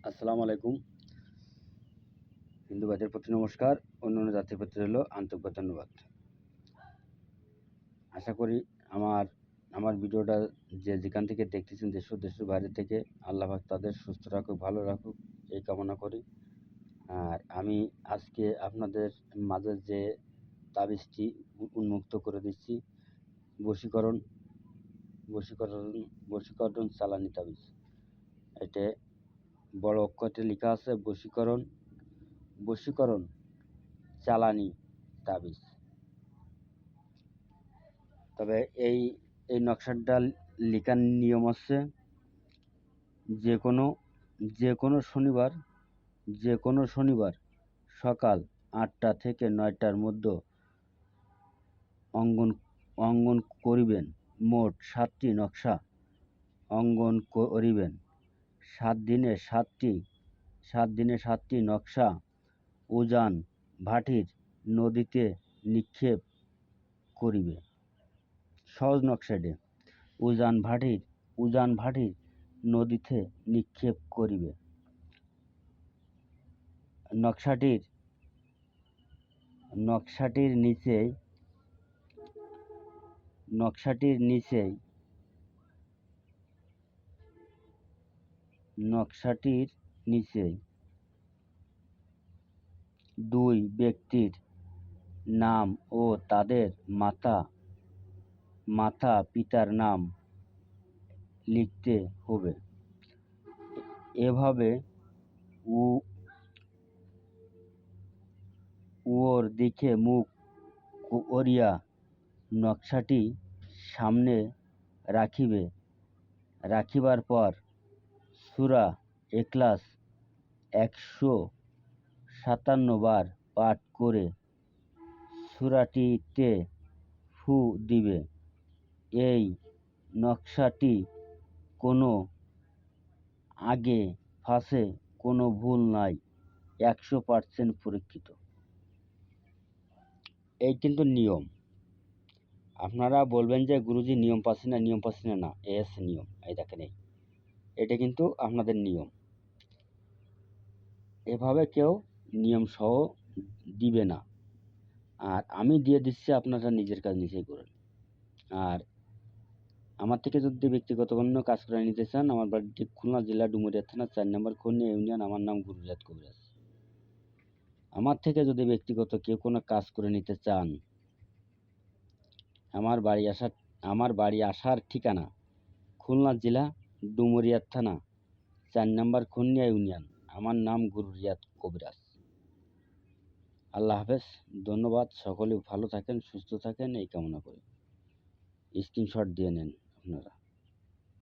আসসালামু আলাইকুম। হিন্দু ভাইদের প্রতি নমস্কার, অন্যান্য জাতির প্রতি রইল আন্তরিক ধন্যবাদ। আশা করি আমার আমার ভিডিওটা যেখান থেকে দেখতেছেন দেশ ও দেশের বাইরে থেকে আল্লাহ পাক তাদের সুস্থ রাখুক, ভালো রাখুক এই কামনা করি। আর আমি আজকে আপনাদের মাঝে যে তাবিজটি উন্মুক্ত করে দিচ্ছি, বশীকরণ বশীকরণ বশীকরণ চালানি তাবিজ। এটা বড় অক্ষরে লেখা আছে বশীকরণ চালানি তাবিজ। তবে এই নকশাটা লেখার নিয়ম হচ্ছে যে কোনো শনিবার সকাল ৮টা থেকে ৯টার মধ্যে অঙ্কন করিবেন। মোট ৭টি নকশা অঙ্কন করিবেন। ৭ দিনে ৭টি নকশা উজান ভাটির নদীতে নিক্ষেপ করিবে। সহজ নকশাটি উজান ভাটির নদীতে নিক্ষেপ করিবে। নকশাটির নিচে ২ ব্যক্তির নাম ও তাদের মাতা পিতার নাম লিখতে হবে। এভাবে উওর দিকে মুখ করিয়া নকশাটি সামনে রাখিবার পর সূরা ইখলাস ১৫৭ বার পাঠ করে সূরাটিতে ফু দিবে। এই নকশাটি কোনো আগে পাশে কোনো ভুল নাই, ১০০% পরীক্ষিত। এই কিন্তু নিয়ম। আপনারা বলবেন যে গুরুজি নিয়ম পাচ্ছি না, না এস নিয়ম। এই দেখেন এটা কিন্তু আপনাদের নিয়ম। এভাবে কেউ নিয়ম সহ দিবে না। আর আমি দিয়ে দিচ্ছি, আপনারা নিজের কাজ নিজেই করেন। আর আমার থেকে যদি ব্যক্তিগত কোনো কাজ করে নিতে চান, আমার বাড়িটি খুলনা জেলা ডুমুরিয়া থানা ৪ নম্বর খুলনা ইউনিয়ন। আমার নাম গুরুজাত কবিরাজ। আমার থেকে যদি ব্যক্তিগত কেউ কোনো কাজ করে নিতে চান, আমার বাড়ি আসার ঠিকানা খুলনা জেলা ডুমুরিয়া থানা ৪ নম্বর খুলনা ইউনিয়ন। আমার নাম গুরুজাত কবিরাজ। আল্লাহ হাফেজ, ধন্যবাদ। সকলে ভালো থাকেন, সুস্থ থাকেন এই কামনা করি। স্ক্রিনশট দিয়ে নেন আপনারা।